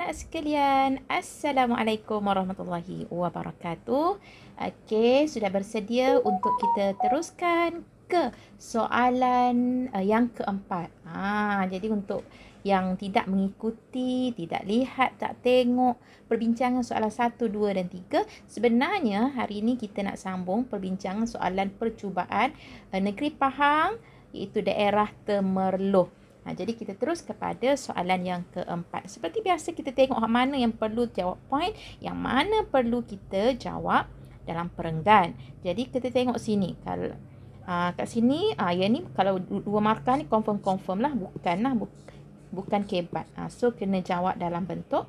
anak-anak sekalian, Assalamualaikum warahmatullahi wabarakatuh. Okey, sudah bersedia untuk kita teruskan ke soalan yang keempat. Jadi untuk yang tidak mengikuti, tidak lihat, tak tengok perbincangan soalan 1, 2 dan 3, sebenarnya hari ini kita nak sambung perbincangan soalan percubaan negeri Pahang iaitu daerah Temerloh. Jadi kita terus kepada soalan yang keempat. Seperti biasa kita tengok mana yang perlu jawab point, yang mana perlu kita jawab dalam perenggan. Jadi kita tengok sini. Kalau kat sini, yang ni kalau 2 markah ni confirm lah, bukan kebat. So kena jawab dalam bentuk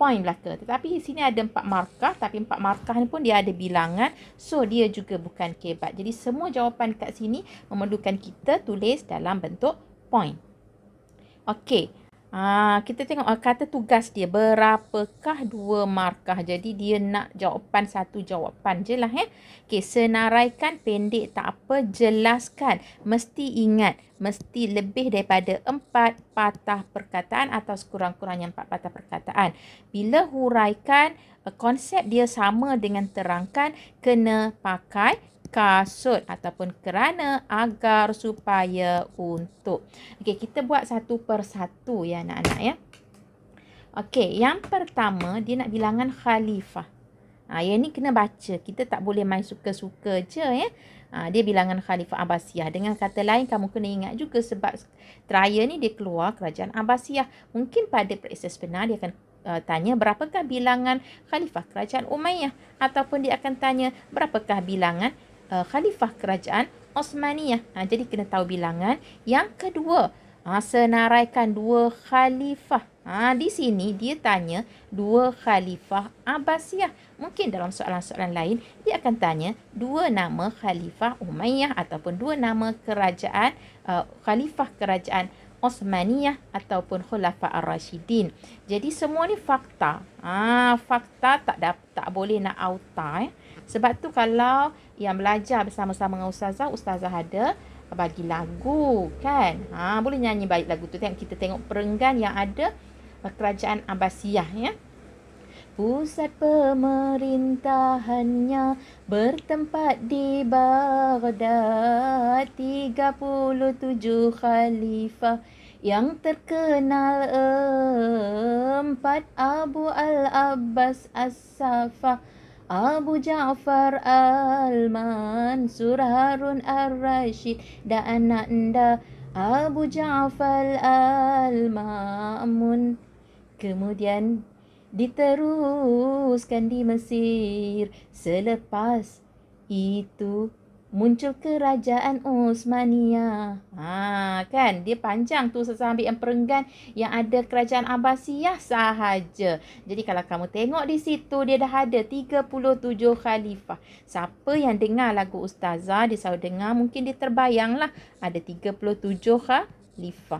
point belaka. Tetapi di sini ada 4 markah, tapi 4 markah ni pun dia ada bilangan, so dia juga bukan kebat. Jadi semua jawapan kat sini memerlukan kita tulis dalam bentuk point. Okey. Kita tengok kata tugas dia. Berapakah 2 markah? Jadi dia nak jawapan 1 jawapan je lah. Okey, senaraikan pendek tak apa. Jelaskan. Mesti ingat. Mesti lebih daripada 4 patah perkataan atau sekurang-kurangnya 4 patah perkataan. Bila huraikan, konsep dia sama dengan terangkan, kena pakai kasut ataupun kerana, agar, supaya, untuk. Okey, kita buat satu persatu ya anak-anak ya. Okey, yang pertama dia nak bilangan khalifah. Yang ni kena baca. Kita tak boleh main suka-suka je ya. Dia bilangan Khalifah Abbasiyah. Dengan kata lain, kamu kena ingat juga sebab trial ni dia keluar kerajaan Abbasiyah. Mungkin pada periksa sebenar dia akan tanya berapakah bilangan Khalifah kerajaan Umayyah. Ataupun dia akan tanya berapakah bilangan Khalifah kerajaan Osmaniyah. Jadi kena tahu bilangan. Yang kedua, senaraikan 2 khalifah. Di sini dia tanya 2 khalifah Abbasiyah. Mungkin dalam soalan-soalan lain dia akan tanya 2 nama khalifah Umayyah ataupun 2 nama kerajaan khalifah kerajaan Osmaniyah ataupun Khulafa Ar-Rashidin. Jadi semua ni fakta. Fakta tak boleh nak auta. Sebab tu kalau yang belajar bersama-sama dengan ustazah ada bagi lagu kan. Boleh nyanyi baik lagu tu. Kita tengok perenggan yang ada kerajaan Abbasiyah ya. Pusat pemerintahannya bertempat di Baghdad. 37 khalifah yang terkenal 4, Abu Al-Abbas As-Saffah, Abu Ja'far Al-Mansur, Harun Ar-Rashid dan anda Abu Ja'far Al-Ma'mun. Kemudian diteruskan di Mesir. Selepas itu muncul kerajaan Osmaniyah. Kan dia panjang tu, saya ambil yang perenggan yang ada kerajaan Abbasiyah sahaja. Jadi kalau kamu tengok di situ dia dah ada 37 khalifah. Siapa yang dengar lagu ustazah, dia selalu dengar, mungkin dia terbayanglah ada 37 khalifah.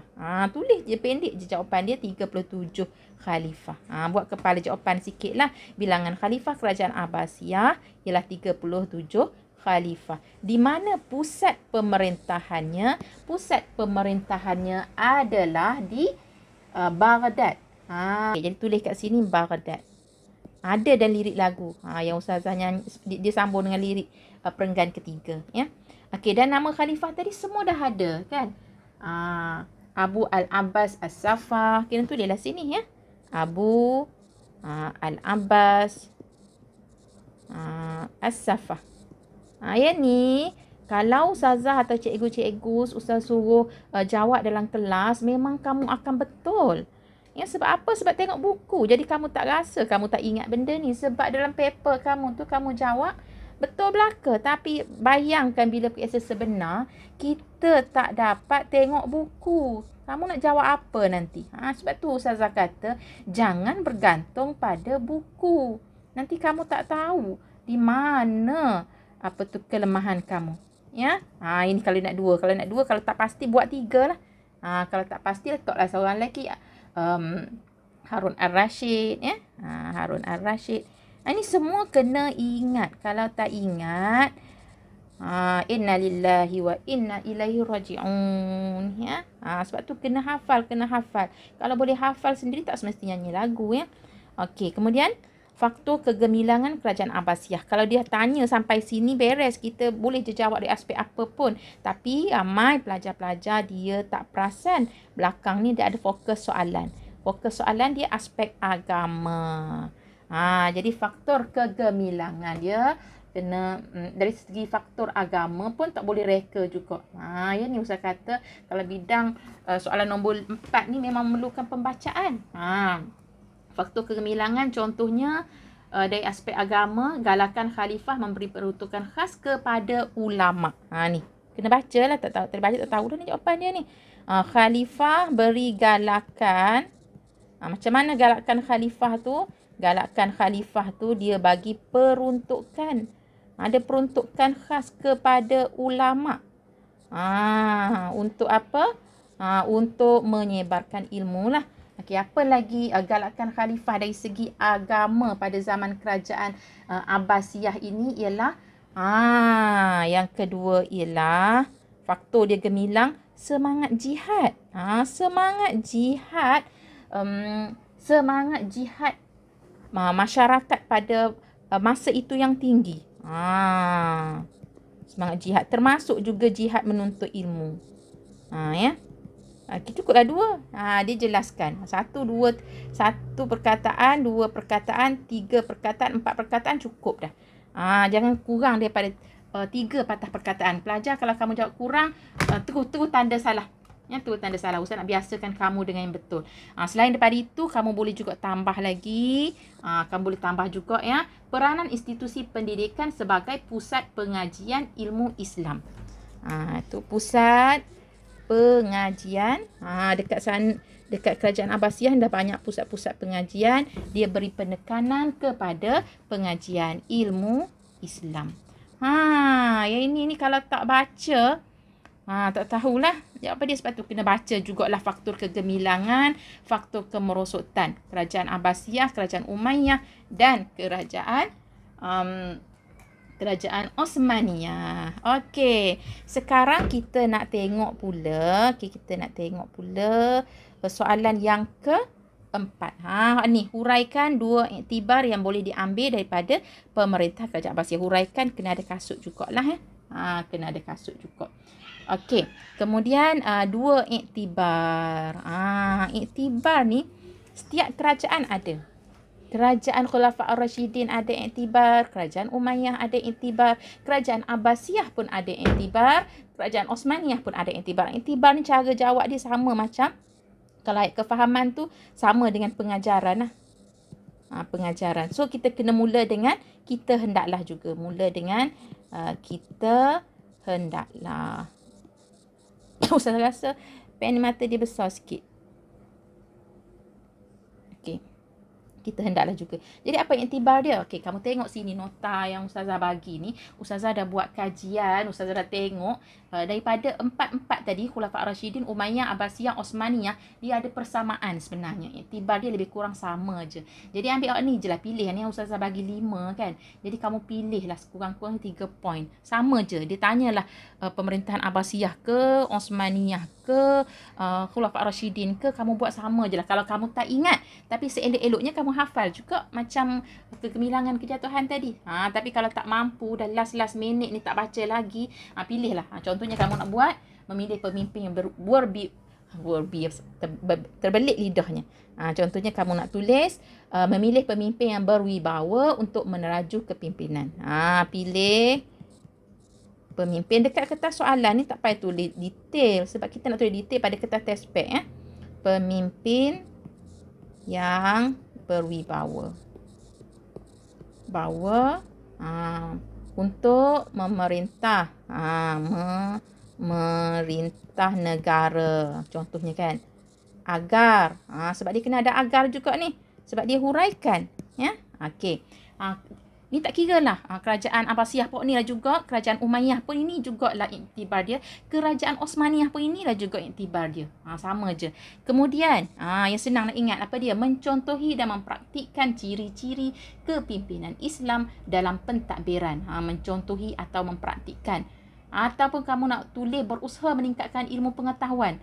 Tulis je pendek je jawapan dia 37 khalifah. Buat kepala jawapan sikitlah. Bilangan khalifah kerajaan Abbasiyah ialah 37 khalifah. Di mana pusat pemerintahannya? Pusat pemerintahannya adalah di Baghdad. Jadi tulis kat sini Baghdad. Ada dan lirik lagu. Yang ustazah nyanyi, dia sambung dengan lirik perenggan ketiga ya. Okey, dan nama khalifah tadi semua dah ada kan? Abu Al-Abbas As-Saffah. Kena tulislah sini ya. Abu Al-Abbas As-Saffah. Yang ni kalau ustazah atau cikgu-cikgu ustaz suruh jawab dalam kelas, memang kamu akan betul. Ya, sebab apa? Sebab tengok buku. Jadi kamu tak rasa kamu tak ingat benda ni. Sebab dalam paper kamu tu kamu jawab betul belaka. Tapi bayangkan bila periksa sebenar, kita tak dapat tengok buku. Kamu nak jawab apa nanti? Sebab tu ustazah kata jangan bergantung pada buku. Nanti kamu tak tahu di mana apa tu kelemahan kamu ya. Ini kalau nak 2, kalau tak pasti buat 3 lah. Kalau tak pasti letaklah seorang lagi Harun Ar-Rashid ya. Harun Ar-Rashid. Ini semua kena ingat. Kalau tak ingat Inna lillahi wa inna ilaihi raji'un. Ya. Sebab tu kena hafal. Kalau boleh hafal sendiri tak semestinya nyanyi lagu ya. Okey, kemudian faktor kegemilangan kerajaan Abbasiyah. Kalau dia tanya sampai sini beres, kita boleh je jawab dari aspek apa pun. Tapi ramai pelajar-pelajar dia tak perasan. Belakang ni dia ada fokus soalan. Fokus soalan dia aspek agama. Jadi faktor kegemilangan dia kena dari segi faktor agama pun tak boleh reka juga. Ya ni Ustaz kata kalau bidang soalan nombor 4 ni memang memerlukan pembacaan. Faktor kegemilangan contohnya dari aspek agama, galakan khalifah memberi peruntukan khas kepada ulama. Ni kena baca lah, tak tahu terbaca tak tahu dah ni jawapan dia ni. Khalifah beri galakan. Macam mana galakan khalifah tu? Galakan khalifah tu dia bagi peruntukan. Ada peruntukan khas kepada ulama. Untuk apa? Untuk menyebarkan ilmu lah. Okey, apa lagi galakan khalifah dari segi agama pada zaman kerajaan Abbasiyah ini ialah yang kedua ialah faktor dia gemilang semangat jihad. Semangat jihad masyarakat pada masa itu yang tinggi. Semangat jihad termasuk juga jihad menuntut ilmu. Ya. Cukuplah 2. Dia jelaskan. 1 perkataan, 2 perkataan, 3 perkataan, 4 perkataan cukup dah. Jangan kurang daripada 3 patah perkataan. Pelajar kalau kamu jawab kurang, terus tanda salah. Ya, tu tanda salah. Ustaz nak biasakan kamu dengan yang betul. Selain daripada itu, kamu boleh juga tambah lagi. Kamu boleh tambah juga ya. Peranan institusi pendidikan sebagai pusat pengajian ilmu Islam. Itu pusat pengajian. Dekat kerajaan Abbasiyah dah banyak pusat-pusat pengajian. Dia beri penekanan kepada pengajian ilmu Islam. Yang ini kalau tak baca, tak tahulah apa dia. Sebab tu kena baca jugalah faktor kegemilangan, faktor kemerosotan kerajaan Abbasiyah, kerajaan Umayyah dan kerajaan Osmaniyah. Okey, sekarang kita nak tengok pula, soalan yang keempat. Ni huraikan 2 iktibar yang boleh diambil daripada pemerintah kerajaan Abbasiyah. Huraikan kena ada kasut jugalah kena ada kasut juga. Okey, kemudian 2 iktibar. Iktibar ni setiap kerajaan ada. Kerajaan Khulafa' Ar-Rasyidin ada iktibar, kerajaan Umayyah ada iktibar, kerajaan Abbasiyah pun ada iktibar, kerajaan Osmaniyah pun ada iktibar. Iktibar ni cara jawab dia sama macam kalau ayat kefahaman tu sama dengan pengajaran lah. Pengajaran. So kita kena mula dengan kita hendaklah juga. Mula dengan kita hendaklah. Ustaz rasa pen mata dia besar sikit. Okey. Kita hendaklah juga. Jadi apa iktibar dia? Okey, kamu tengok sini nota yang Ustazah bagi ni. Ustazah dah buat kajian, Ustazah dah tengok daripada 4 tadi, Khulafa' Ar-Rasyidin, Umayyah, Abbasiyah, Osmaniyah, dia ada persamaan sebenarnya. Iktibar dia lebih kurang sama je. Jadi ambil ni je lah, pilih ni Ustazah bagi 5 kan. Jadi kamu pilih lah sekurang-kurang 3 poin. Sama je. Dia tanyalah pemerintahan Abbasiyah ke, Osmaniyah ke, Khulafa' Ar-Rasyidin ke, kamu buat sama je lah. Kalau kamu tak ingat, tapi seelok-eloknya kamu hafal juga macam kegemilangan kejatuhan tadi. Tapi kalau tak mampu dah last minute ni tak baca lagi, pilihlah. Contohnya kamu nak buat memilih pemimpin yang terbelit lidahnya. Contohnya kamu nak tulis memilih pemimpin yang berwibawa untuk meneraju kepimpinan. Pilih pemimpin. Dekat kertas soalan ni tak payah tulis detail sebab kita nak tulis detail pada kertas test pack Pemimpin yang berwibawa untuk memerintah memerintah negara, contohnya kan, agar sebab dia kena ada agar juga ni sebab dia huraikan ya. Okey, Ni tak kira lah. Kerajaan Abbasiyah pun ni lah juga. Kerajaan Umayyah pun ini juga lah iktibar dia. Kerajaan Osmaniyah pun inilah juga iktibar dia. Sama je. Kemudian, yang senang nak ingat apa dia? Mencontohi dan mempraktikkan ciri-ciri kepimpinan Islam dalam pentadbiran. Mencontohi atau mempraktikkan. Ataupun kamu nak tulis berusaha meningkatkan ilmu pengetahuan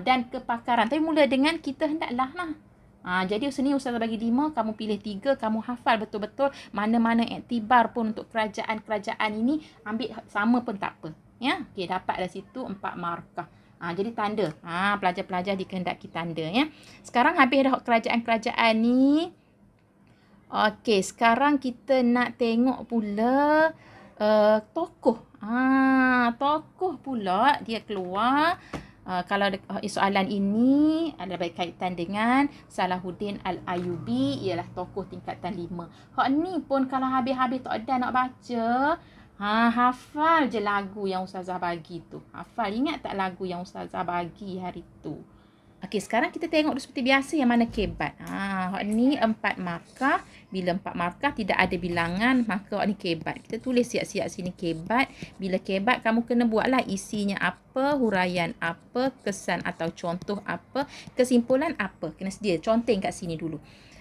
dan kepakaran. Tapi mula dengan kita hendaklah lah. Jadi sini Ustazah bagi 5, kamu pilih 3, kamu hafal betul-betul mana-mana iktibar pun untuk kerajaan-kerajaan ini, ambil sama pun tak apa. Ya, okey, dapat dari situ 4 markah. Jadi tanda. Pelajar-pelajar dikehendaki tanda ya. Sekarang habis dah kerajaan-kerajaan ni. Okey, sekarang kita nak tengok pula tokoh. Tokoh pula dia keluar. Kalau soalan ini ada berkaitan dengan Salahuddin Al-Ayyubi, ialah tokoh tingkatan 5. Hak ni pun kalau habis-habis tak ada nak baca, hafal je lagu yang Ustazah bagi tu. Hafal, ingat tak lagu yang Ustazah bagi hari tu? Okey, sekarang kita tengok seperti biasa yang mana kebat. Hak ni 4 markah. Bila 4 markah tidak ada bilangan, maka hak ni kebat. Kita tulis siap-siap sini kebat. Bila kebat, kamu kena buatlah isinya apa, huraian apa, kesan atau contoh apa, kesimpulan apa. Kena sedia, conteng kat sini dulu.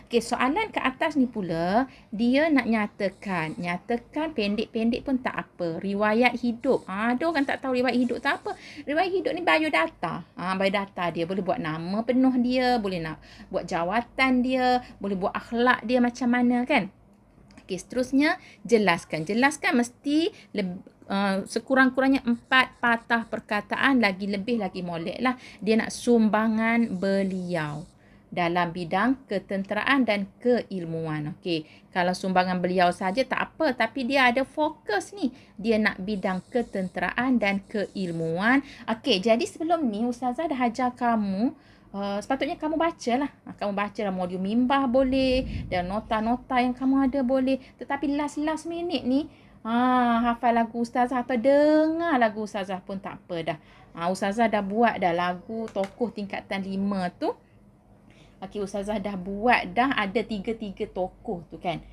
Okey, soalan ke atas ni pula, dia nak nyatakan. Nyatakan pendek-pendek pun tak apa. Riwayat hidup. Ada orang tak tahu riwayat hidup tak apa. Riwayat hidup ni biodata. Biodata dia. Boleh buat nama penuh dia. Boleh nak buat jawatan dia. Boleh buat akhlak dia macam mana kan. Okey, seterusnya jelaskan. Jelaskan mesti sekurang-kurangnya 4 patah perkataan. Lagi lebih lagi molek lah. Dia nak sumbangan beliau dalam bidang ketenteraan dan keilmuan. Okey, kalau sumbangan beliau saja tak apa, tapi dia ada fokus ni. Dia nak bidang ketenteraan dan keilmuan. Okey, jadi sebelum ni Ustazah dah ajar kamu, sepatutnya kamu bacalah. Kamu bacalah modul mimbah boleh, dan nota-nota yang kamu ada boleh. Tetapi last minute ni, hafal lagu Ustazah atau dengar lagu Ustazah pun tak apa dah. Ustazah dah buat dah lagu tokoh tingkatan 5 tu. Okey, Ustazah dah buat dah ada 3 tokoh tu kan.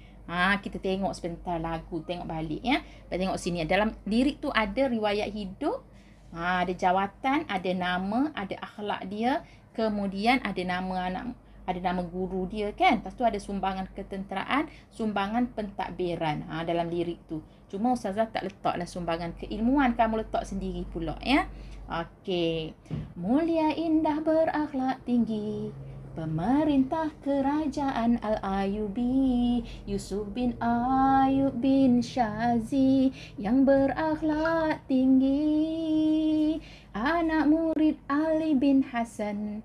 Kita tengok sebentar lagu, tengok balik ya. Kita tengok sini dalam lirik tu ada riwayat hidup, ada jawatan, ada nama, ada akhlak dia, kemudian ada nama anak, ada nama guru dia kan. Lepas tu ada sumbangan ketenteraan, sumbangan pentadbiran dalam lirik tu. Cuma Ustazah tak letaklah sumbangan keilmuan, kamu letak sendiri pula ya. Okey. Mulia indah berakhlak tinggi, pemerintah kerajaan Al-Ayyubi, Yusuf bin Ayyub bin Syazi, yang berakhlak tinggi. Anak murid Ali bin Hasan,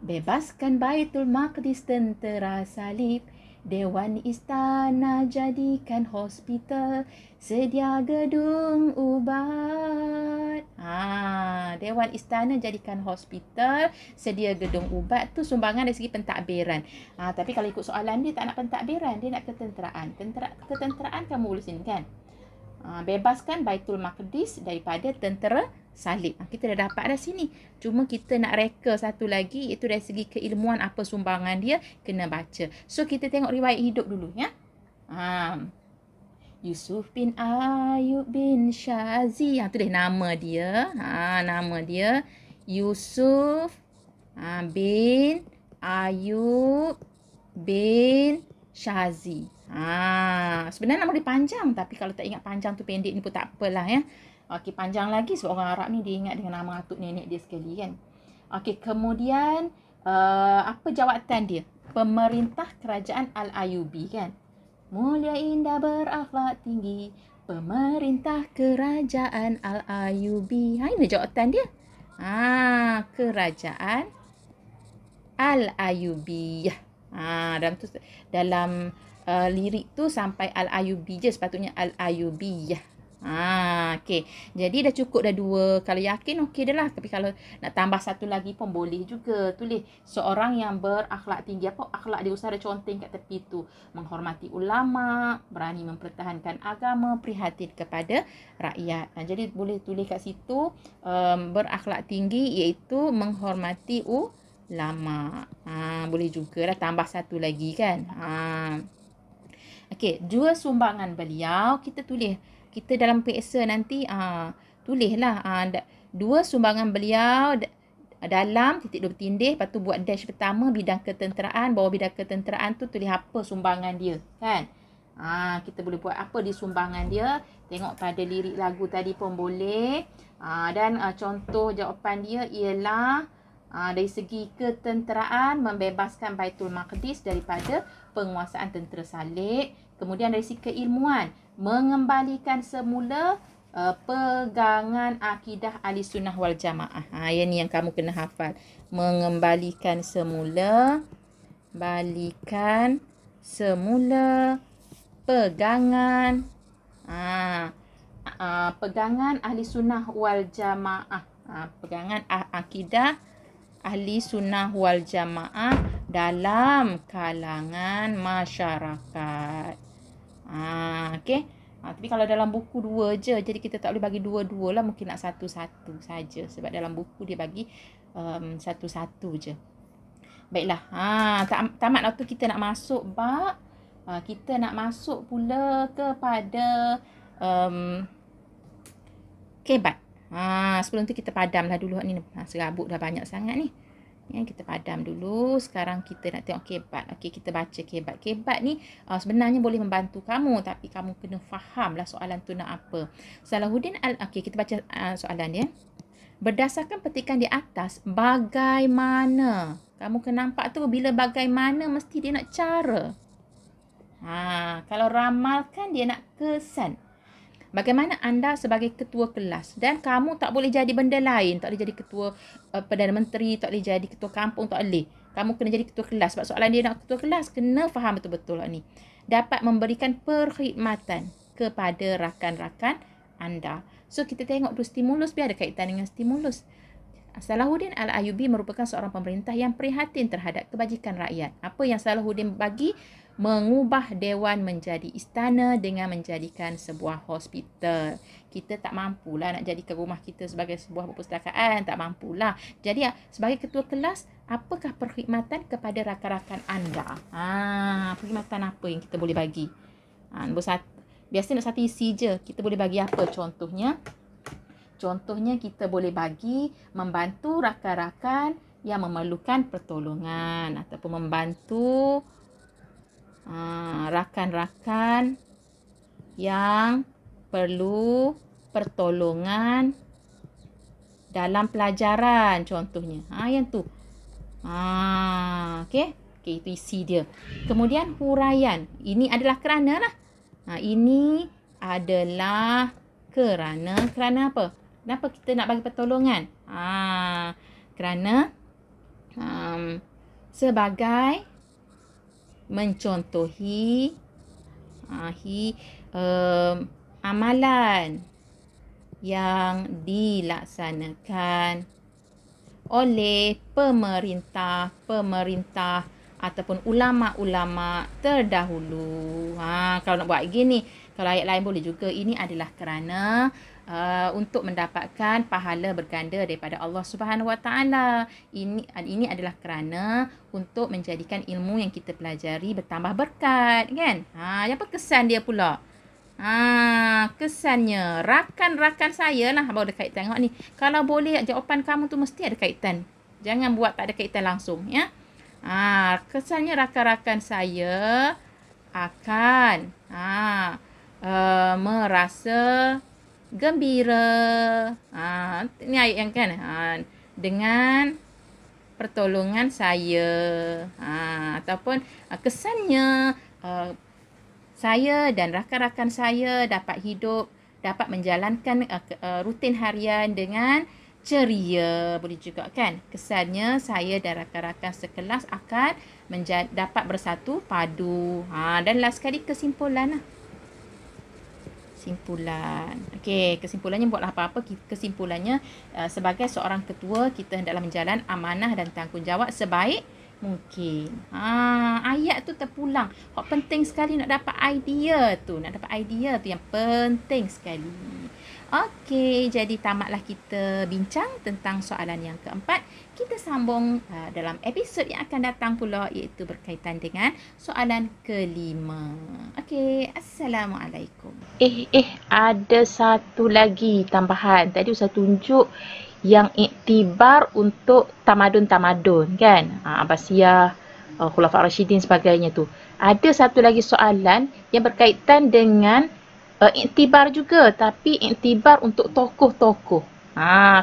bebaskan Baitul Maqdis tentera salib. Dewan istana jadikan hospital, sedia gedung ubat. Dewan istana jadikan hospital, sedia gedung ubat tu sumbangan dari segi pentadbiran. Tapi kalau ikut soalan dia tak nak pentadbiran, dia nak ketenteraan. Ketenteraan kamu boleh sini kan. Bebaskan Baitul Maqdis daripada tentera salib. Kita dah dapat dah sini. Cuma kita nak reka satu lagi, iaitu dari segi keilmuan apa sumbangan dia, kena baca. So kita tengok riwayat hidup dulu ya. Yusuf bin Ayyub bin Syazi. Tu dia nama dia. Nama dia Yusuf bin Ayyub bin Syazi. Sebenarnya nama dia panjang, tapi kalau tak ingat panjang tu pendek ni pun tak apalah ya. Okey, panjang lagi sebab orang Arab ni dia ingat dengan nama atuk nenek dia sekali kan. Okey, kemudian apa jawatan dia? Pemerintah kerajaan Al-Ayyubi kan. Mulia indah berakhlak tinggi, pemerintah kerajaan Al-Ayyubi. Ini jawatan dia. Kerajaan Al-Ayyubi. Dalam lirik tu sampai Al-Ayyubi je, sepatutnya Al-Ayyubi. Okey. Jadi dah cukup dah 2. Kalau yakin okey dah lah. Tapi kalau nak tambah satu lagi pun boleh juga. Tulis seorang yang berakhlak tinggi. Apa akhlak dia? Usah ada conteng kat tepi tu. Menghormati ulama, berani mempertahankan agama, prihatin kepada rakyat. Jadi boleh tulis kat situ berakhlak tinggi iaitu menghormati ulama. Boleh juga lah tambah satu lagi kan. Okey, dua sumbangan beliau kita tulis. Kita dalam periksa nanti tulislah dua sumbangan beliau dalam titik dua bertindih, lepas tu buat dash pertama bidang ketenteraan, bawah bidang ketenteraan tu tulis apa sumbangan dia, kan? Kita boleh buat apa di sumbangan dia, tengok pada lirik lagu tadi pun boleh. Dan contoh jawapan dia ialah dari segi ketenteraan membebaskan Baitul Maqdis daripada penguasaan tentera Salib. Kemudian dari segi keilmuan mengembalikan semula pegangan akidah Ahli Sunnah wal Jamaah. Yang ni yang kamu kena hafal. Mengembalikan semula, balikan semula pegangan pegangan Ahli Sunnah wal Jamaah. Pegangan akidah Ahli Sunnah wal Jamaah dalam kalangan masyarakat. Okey. Tapi kalau dalam buku dua je, jadi kita tak boleh bagi dua-dua lah. Mungkin nak satu-satu saja. Sebab dalam buku dia bagi satu-satu je. Baiklah. Tamat waktu kita nak masuk bab. Kita nak masuk pula kepada kebat. Sebelum tu kita padamlah dulu ni. Serabut dah banyak sangat ni. Kita padam dulu. Sekarang kita nak tengok kebat. Okey, kita baca kebat. Kebat ni sebenarnya boleh membantu kamu, tapi kamu kena fahamlah soalan tu nak apa. Salahuddin Okey, kita baca soalan dia. Berdasarkan petikan di atas, bagaimana? Kamu kena nampak tu, bila bagaimana mesti dia nak cara. Kalau ramalkan dia nak kesan. Bagaimana anda sebagai ketua kelas, dan kamu tak boleh jadi benda lain, tak boleh jadi ketua Perdana Menteri, tak boleh jadi ketua kampung, tak boleh. Kamu kena jadi ketua kelas. Sebab soalan dia nak ketua kelas, kena faham betul-betul ni. Dapat memberikan perkhidmatan kepada rakan-rakan anda. So kita tengok tu stimulus, biar ada kaitan dengan stimulus. Salahuddin Al-Ayyubi merupakan seorang pemerintah yang prihatin terhadap kebajikan rakyat. Apa yang Salahuddin bagi? Mengubah dewan menjadi istana dengan menjadikan sebuah hospital. Kita tak mampulah nak jadikan rumah kita sebagai sebuah perpustakaan. Tak mampulah. Jadi sebagai ketua kelas, apakah perkhidmatan kepada rakan-rakan anda? Perkhidmatan apa yang kita boleh bagi? Nombor satu. Biasanya nak satu isi je. Kita boleh bagi apa contohnya? Contohnya kita boleh bagi membantu rakan-rakan yang memerlukan pertolongan, ataupun membantu rakan-rakan yang perlu pertolongan dalam pelajaran contohnya. Yang tu. Okey. Okey, itu isi dia. Kemudian huraian. Ini adalah kerana lah. Ini adalah kerana apa? Kenapa kita nak bagi pertolongan? Kerana sebagai mencontohi amalan yang dilaksanakan oleh pemerintah ataupun ulama-ulama terdahulu. Kalau nak buat gini, kalau ayat lain boleh juga. Ini adalah kerana untuk mendapatkan pahala berganda daripada Allah Subhanahu Wa Taala. Ini adalah kerana untuk menjadikan ilmu yang kita pelajari bertambah berkat, kan? Apa kesan dia pula? Kesannya rakan-rakan saya lah. Baru ada kaitan. Tengok ni. Kalau boleh jawapan kamu tu mesti ada kaitan. Jangan buat tak ada kaitan langsung, ya. Kesannya rakan-rakan saya akan merasa gembira. Ini ayat yang kan. Dengan pertolongan saya. Ataupun kesannya saya dan rakan-rakan saya dapat hidup, dapat menjalankan rutin harian dengan ceria. Boleh juga kan. Kesannya saya dan rakan-rakan sekelas akan dapat bersatu padu. Dan last sekali kesimpulan lah. Kesimpulan. Okey, kesimpulannya buatlah apa-apa. Kesimpulannya sebagai seorang ketua, kita hendaklah menjalankan amanah dan tanggungjawab sebaik Mungkin. Ayat tu terpulang. Hak penting sekali nak dapat idea tu. Nak dapat idea tu yang penting sekali. Okey, jadi tamatlah kita bincang tentang soalan yang keempat. Kita sambung dalam episod yang akan datang pula, iaitu berkaitan dengan soalan kelima. Okey, Assalamualaikum. Ada satu lagi tambahan. Tadi Ustaz tunjuk yang iktibar untuk tamadun-tamadun kan, Abbasiyah, Khulafa' Rashidin sebagainya tu. Ada satu lagi soalan yang berkaitan dengan iktibar juga, tapi iktibar untuk tokoh-tokoh.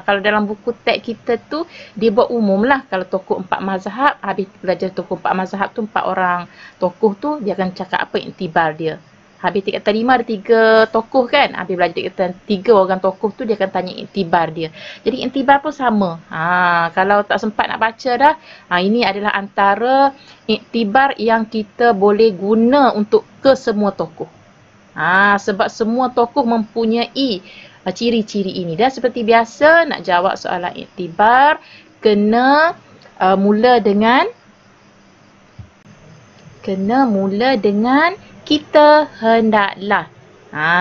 Kalau dalam buku teks kita tu dia buat umum lah, kalau tokoh 4 mazhab, habis belajar tokoh 4 mazhab tu 4 orang tokoh tu dia akan cakap apa iktibar dia. Habis tingkatan 5 ada 3 tokoh kan. Habis belajar tingkatan 3 orang tokoh tu dia akan tanya iktibar dia. Jadi iktibar pun sama. Kalau tak sempat nak baca dah, ini adalah antara iktibar yang kita boleh guna untuk ke semua tokoh. Sebab semua tokoh mempunyai ciri-ciri ini. Dan seperti biasa nak jawab soalan iktibar kena mula dengan kita hendaklah.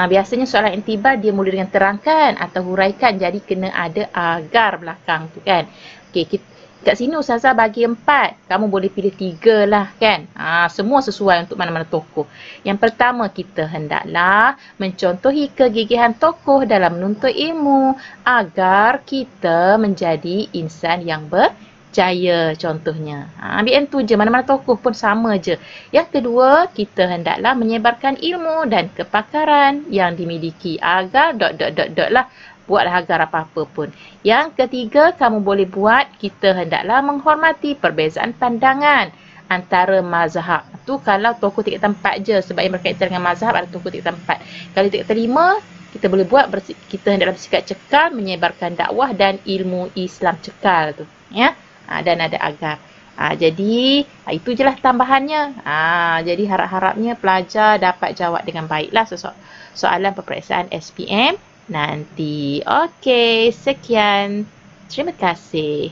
Biasanya soalan iktibar dia mula dengan terangkan atau huraikan, jadi kena ada agar belakang tu kan. Okey, kat sini Ustazah bagi 4. Kamu boleh pilih 3 lah kan. Semua sesuai untuk mana-mana tokoh. Yang pertama, kita hendaklah mencontohi kegigihan tokoh dalam menuntut ilmu agar kita menjadi insan yang berjaya contohnya. Ambil yang tu je, mana-mana tokoh pun sama je. Yang kedua, kita hendaklah menyebarkan ilmu dan kepakaran yang dimiliki agar ... lah. Buatlah agar apa-apa pun. Yang ketiga, kamu boleh buat kita hendaklah menghormati perbezaan pandangan antara mazhab. Tu kalau tokoh tingkatan 4 je, sebab yang berkaitan dengan mazhab ada tokoh tingkatan 4. Kalau tingkatan 5, kita boleh buat kita hendaklah bersikap cekal, menyebarkan dakwah dan ilmu Islam cekal tu. Ya? Dan ada agar. Jadi itu je lah tambahannya. Jadi harap-harapnya pelajar dapat jawab dengan baiklah soalan peperiksaan SPM nanti. Okey, sekian. Terima kasih.